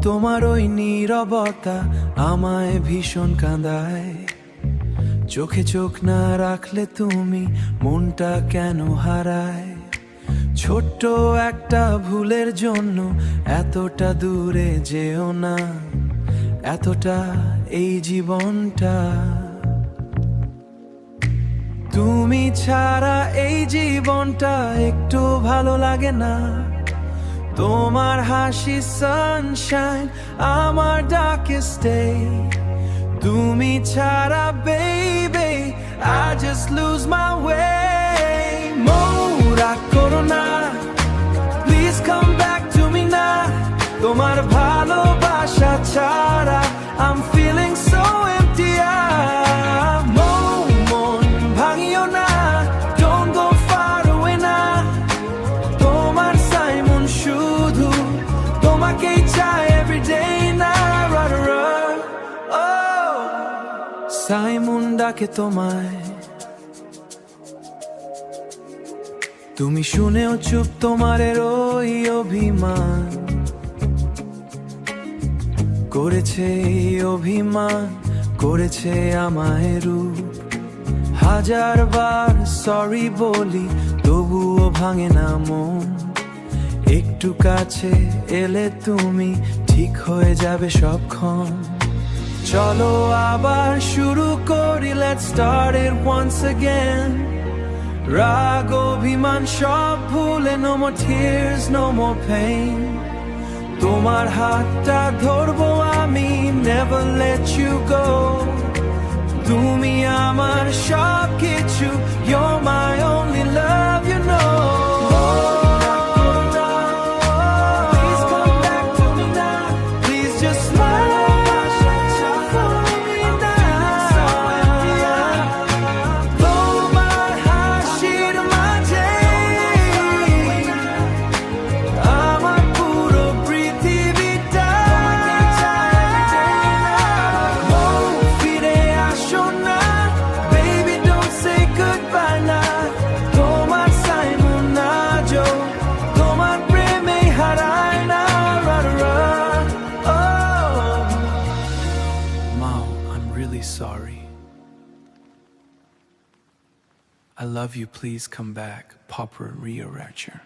তোমার ওই নীরবতা আমায় ভীষণ কাঁদায়। চোখে চোখ না রাখলে তুমি মনটা কেন হারায়? ছোট্ট একটা ভুলের জন্য এতটা দূরে যেও না, এতটা এই জীবনটা। তুমি ছাড়া এই জীবনটা একটু ভালো লাগে না। তোমার হাসি সানশাইন, আমার ডার্কেস্ট ডে। তুমি ছাড়া baby I just lose my way. রাগ করো না, please come back to me না। তোমার ভালোবাসা ছাড়া I'm feeling so empty. মন ভাঙিও না, don't go far away না। তোমার সাইমন শুধু তোমাকেই চায় everyday না। সাইমন ডাকে তোমায়, তুমি শুনেও চুপ। তোমার ওই অভিমান করেছে, অভিমান করেছে আমায় রূপ। হাজারবার সরি বলি তবুও ভাঙে না মন। একটু কাছে এলে তুমি ঠিক হয়ে যাবে সবক্ষণ। চলো আবার শুরু করি, let's start it once again. রাগ অভিমান সব ভুলে, no more tears, no more pain. তোমার হাতটা ধরবো আমি, never let you go. তুমি আমার সব কিছু, you're my only love, you know. Sorry. I love you, please come back. Popper Rio Ratcher.